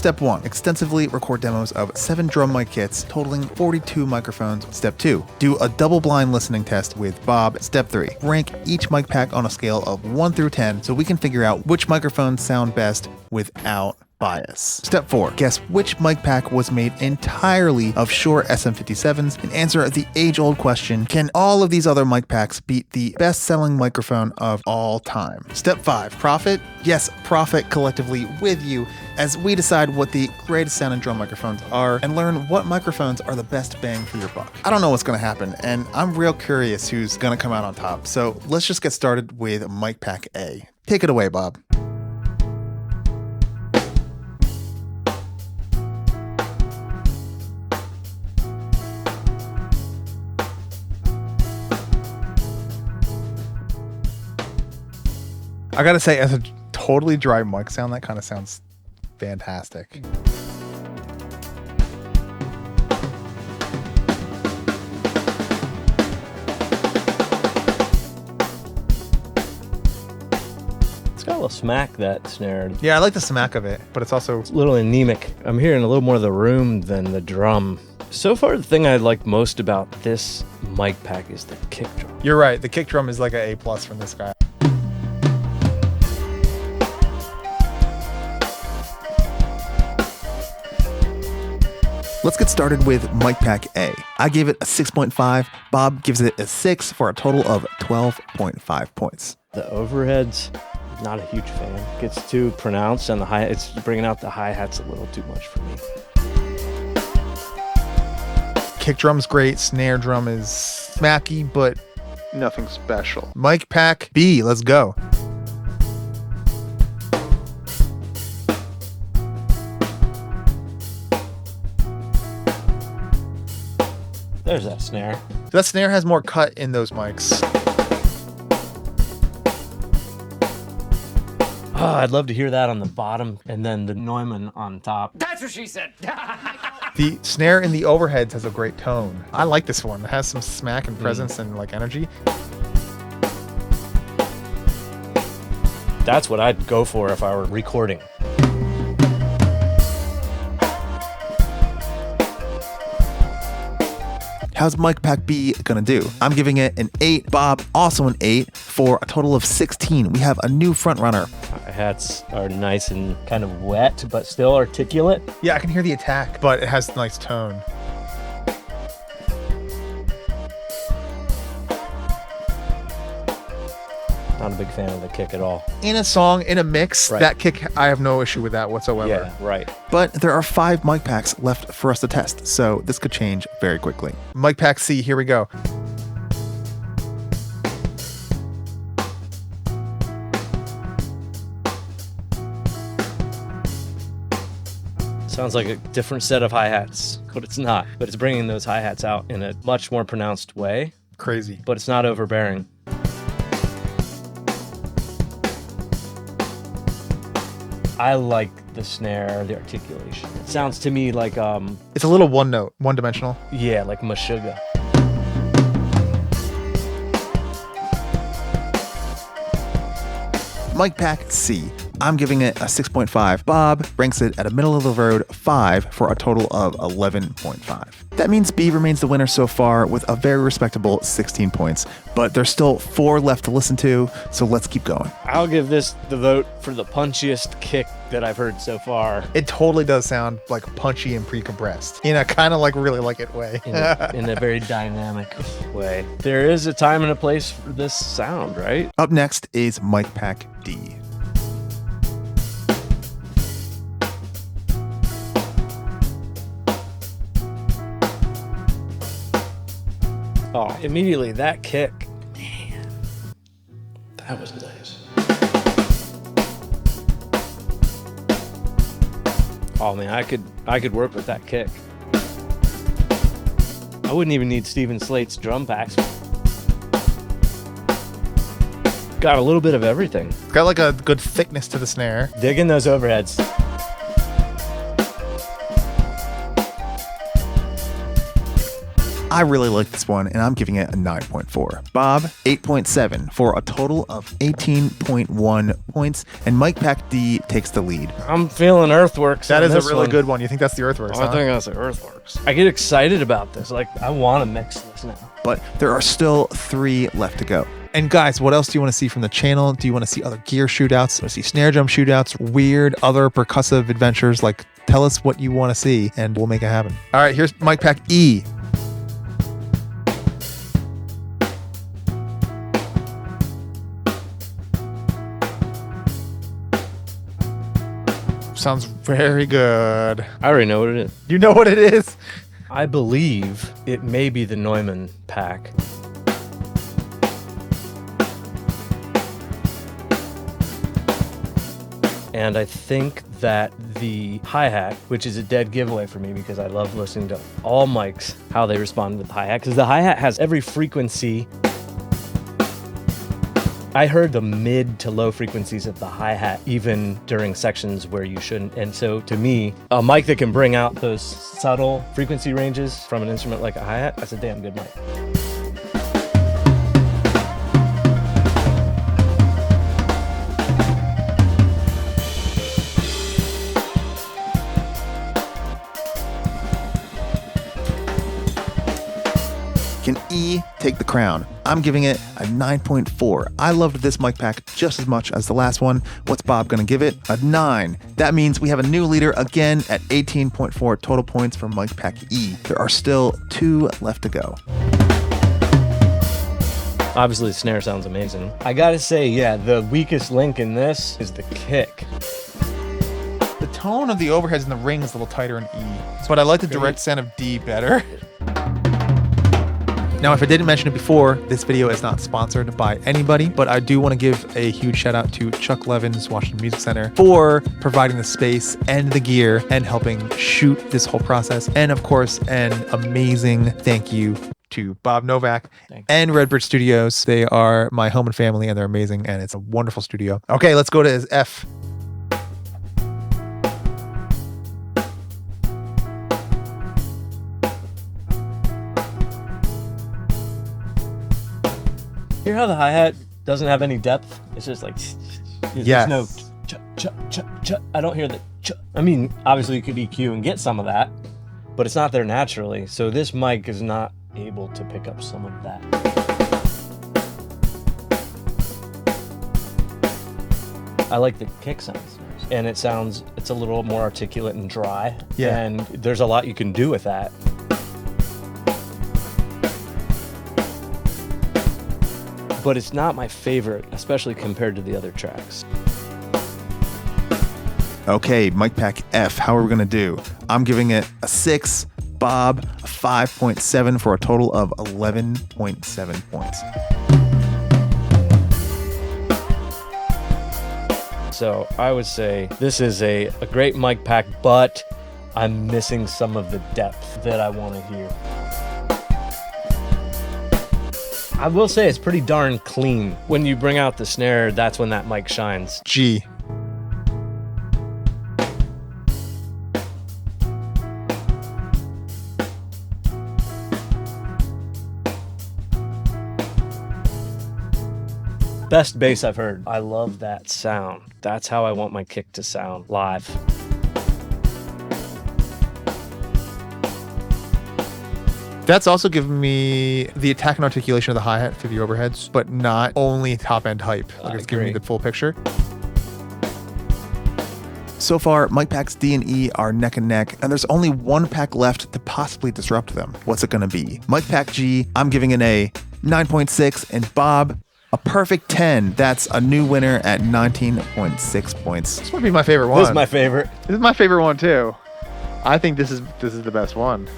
Step 1, extensively record demos of 7 drum mic kits totaling 42 microphones. Step 2, do a double-blind listening test with Bob. Step 3, rank each mic pack on a scale of 1 through 10 so we can figure out which microphones sound best without bias. Step 4, guess which mic pack was made entirely of Shure SM57s and answer the age-old question, can all of these other mic packs beat the best-selling microphone of all time? Step 5, profit? Yes, profit collectively with you as we decide what the greatest sounding drum microphones are and learn what microphones are the best bang for your buck. I don't know what's going to happen, and I'm real curious who's going to come out on top, so let's just get started with mic pack A. Take it away, Bob. I gotta say, as a totally dry mic sound, that kind of sounds fantastic. It's got a little smack, that snare. Yeah, I like the smack of it, but it's also It's a little anemic. I'm hearing a little more of the room than the drum. So far, the thing I like most about this mic pack is the kick drum. You're right. The kick drum is like an A+ from this guy. Let's get started with mic pack A. I gave it a 6.5. Bob gives it a 6 for a total of 12.5 points. The overheads, not a huge fan. Gets too pronounced, and it's bringing out the hi-hats a little too much for me. Kick drum's great. Snare drum is smacky, but nothing special. Mic pack B, let's go. There's that snare. That snare has more cut in those mics. Oh, I'd love to hear that on the bottom and then the Neumann on top. That's what she said. The snare in the overheads has a great tone. I like this one. It has some smack and presence and like energy. That's what I'd go for if I were recording. How's mic pack B gonna do? I'm giving it an 8. Bob, also an 8 for a total of 16. We have a new front runner. Hi-hats are nice and kind of wet, but still articulate. Yeah, I can hear the attack, but it has a nice tone. Not a big fan of the kick at all. In a song, in a mix, Right. That kick, I have no issue with that whatsoever. Yeah, right. But there are 5 mic packs left for us to test, so this could change very quickly. Mic pack C, here we go. Sounds like a different set of hi-hats, but it's not. But it's bringing those hi-hats out in a much more pronounced way, Crazy. but it's not overbearing. I like the snare, the articulation. It sounds to me like, It's a little one note, one dimensional. yeah, like Meshuggah. Mic pack C. I'm giving it a 6.5. Bob ranks it at a middle of the road 5 for a total of 11.5. That means B remains the winner so far with a very respectable 16 points, but there's still 4 left to listen to, so let's keep going. I'll give this the vote for the punchiest kick that I've heard so far. It totally does sound like punchy and pre-compressed in a kind of like really like it way. In a very dynamic way. There is a time and a place for this sound, right? Up next is mic pack D. Oh, immediately that kick. Man, that was nice. Oh man, I could work with that kick. I wouldn't even need Steven Slate's drum packs. Got a little bit of everything. Got like a good thickness to the snare. Digging those overheads. I really like this one, and I'm giving it a 9.4. Bob, 8.7 for a total of 18.1 points, and Mic Pack D takes the lead. I'm feeling Earthworks. That on is a this really one. good one. You think that's the Earthworks, I huh? think that's the Earthworks. I get excited about this. Like, I want to mix this now. But there are still 3 left to go. And guys, what else do you want to see from the channel? Do you want to see other gear shootouts? Do you want to see snare drum shootouts? Weird other percussive adventures? Like, tell us what you want to see and we'll make it happen. All right, here's Mic Pack E. Sounds very good. I already know what it is. You know what it is? I believe it may be the Neumann pack. And I think that the hi-hat, which is a dead giveaway for me because I love listening to all mics, how they respond with the hi-hat, because the hi-hat has every frequency. I heard the mid to low frequencies of the hi-hat even during sections where you shouldn't. And so to me, a mic that can bring out those subtle frequency ranges from an instrument like a hi-hat, that's a damn good mic. Can E take the crown? I'm giving it a 9.4. I loved this mic pack just as much as the last one. What's Bob gonna give it? A 9. That means we have a new leader again at 18.4 total points for mic pack E. There are still 2 left to go. Obviously the snare sounds amazing. I gotta say, yeah, the weakest link in this is the kick. The tone of the overheads and the ring is a little tighter in E, but I like the direct sound of D better. Now, if I didn't mention it before, this video is not sponsored by anybody, but I do want to give a huge shout out to Chuck Levin's Washington Music Center for providing the space and the gear and helping shoot this whole process. And of course, an amazing thank you to Bob Novak and Redbird Studios. They are my home and family, and they're amazing, and it's a wonderful studio. Okay, let's go to his F. Hear how the hi-hat doesn't have any depth? It's just like, Yes. there's no ch. I don't hear the ch. I mean, obviously you could EQ and get some of that, but it's not there naturally. So this mic is not able to pick up some of that. I like the kick sounds, and it's a little more articulate and dry. Yeah. And there's a lot you can do with that. But it's not my favorite, especially compared to the other tracks. Okay, mic pack F, how are we gonna do? I'm giving it a 6, Bob a 5.7 for a total of 11.7 points. So I would say this is a great mic pack, but I'm missing some of the depth that I want to hear. I will say it's pretty darn clean. When you bring out the snare, that's when that mic shines. G. Best bass I've heard. I love that sound. That's how I want my kick to sound live. That's also giving me the attack and articulation of the hi-hat through the overheads, but not only top-end hype. Like it's giving me the full picture. So far, mic packs D and E are neck and neck, and there's only one pack left to possibly disrupt them. What's it gonna be? Mic pack G, I'm giving it a 9.6, and Bob, a perfect 10. That's a new winner at 19.6 points. This might be my favorite one. This is my favorite. This is my favorite one too. I think this is the best one.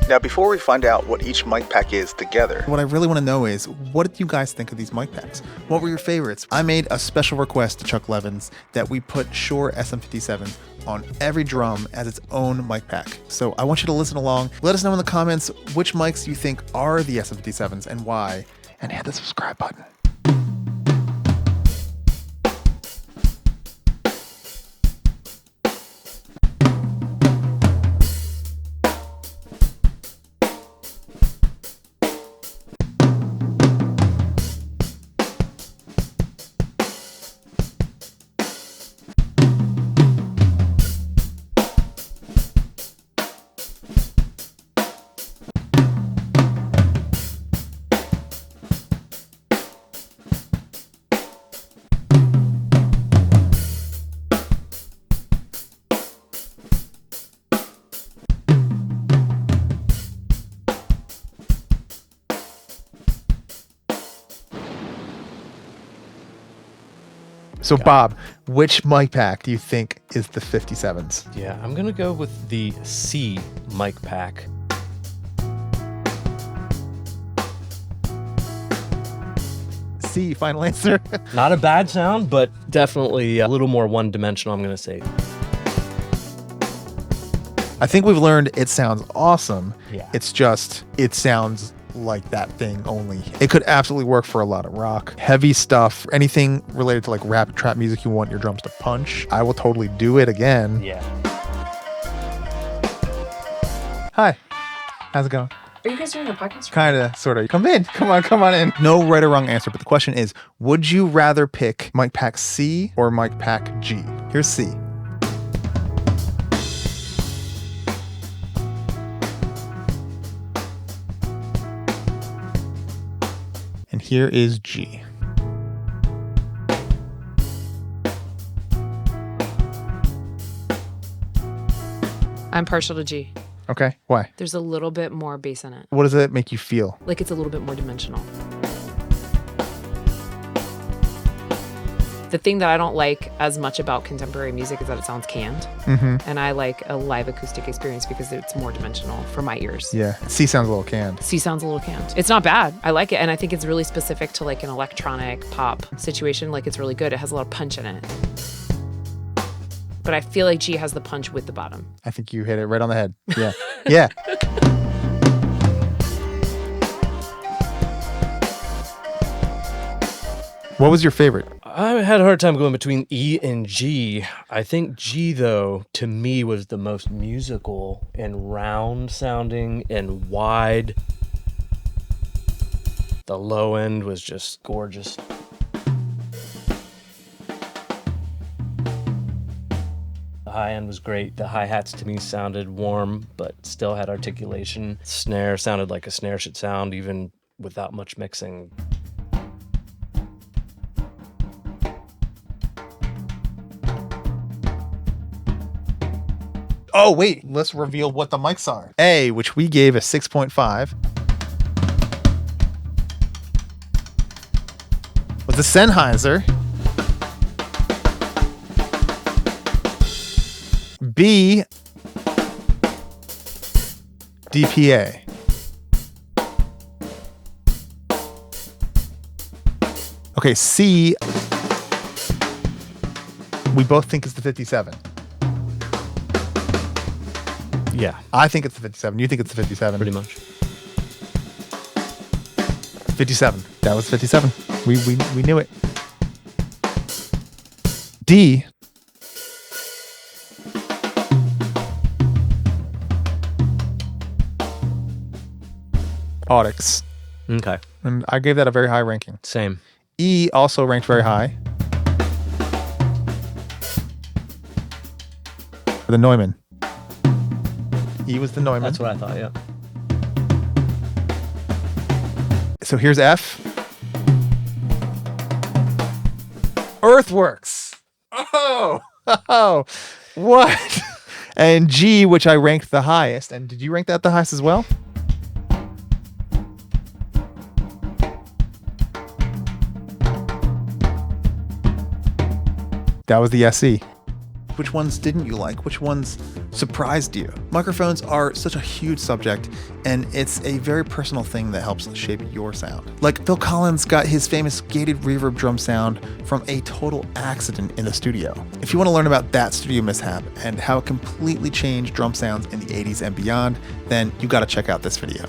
Now, before we find out what each mic pack is together, what I really want to know is, what did you guys think of these mic packs? What were your favorites? I made a special request to Chuck Levin's that we put Shure SM57 on every drum as its own mic pack. So I want you to listen along. Let us know in the comments which mics you think are the SM57s and why, and hit the subscribe button. So Bob, which mic pack do you think is the 57's? Yeah, I'm gonna go with the C mic pack. C, final answer. Not a bad sound, but definitely a little more one-dimensional, I'm gonna say. I think we've learned it sounds awesome. Yeah. It's just, it sounds like that thing only. It could absolutely work for a lot of rock, heavy stuff, anything related to like rap, trap music you want your drums to punch. I will totally do it again. Yeah. Hi, how's it going? Are you guys doing a podcast? Kind of, sort of. Come in. Come on in. No right or wrong answer, but the question is, would you rather pick mic pack C or mic pack G? Here's C. And here is G. I'm partial to G. Okay, why? There's a little bit more bass in it. What does it make you feel? Like it's a little bit more dimensional. The thing that I don't like as much about contemporary music is that it sounds canned. Mm-hmm. And I like a live acoustic experience because it's more dimensional for my ears. Yeah, C sounds a little canned. C sounds a little canned. It's not bad. I like it. And I think it's really specific to like an electronic pop situation. Like it's really good. It has a lot of punch in it. But I feel like G has the punch with the bottom. I think you hit it right on the head. Yeah. Yeah. What was your favorite? I had a hard time going between E and G. I think G, though, to me was the most musical and round sounding and wide. The low end was just gorgeous. The high end was great. The hi-hats to me sounded warm, but still had articulation. Snare sounded like a snare should sound, even without much mixing. Oh, wait, let's reveal what the mics are. A, which we gave a 6.5, was the Sennheiser. B, DPA. Okay, C, we both think it's the 57. Yeah, I think it's the 57. You think it's the 57. pretty much. 57. That was 57. We knew it. D. Audix. Okay, And I gave that a very high ranking. same. E also ranked very high. The Neumann. E was the Neumann. That's what I thought, yeah. So here's F. Earthworks. Oh, what? And G, which I ranked the highest. And did you rank that the highest as well? That was the SE. Which ones didn't you like? Which ones surprised you? Microphones are such a huge subject, and it's a very personal thing that helps shape your sound. Like Phil Collins got his famous gated reverb drum sound from a total accident in the studio. If you want to learn about that studio mishap and how it completely changed drum sounds in the 80s and beyond, then you got to check out this video.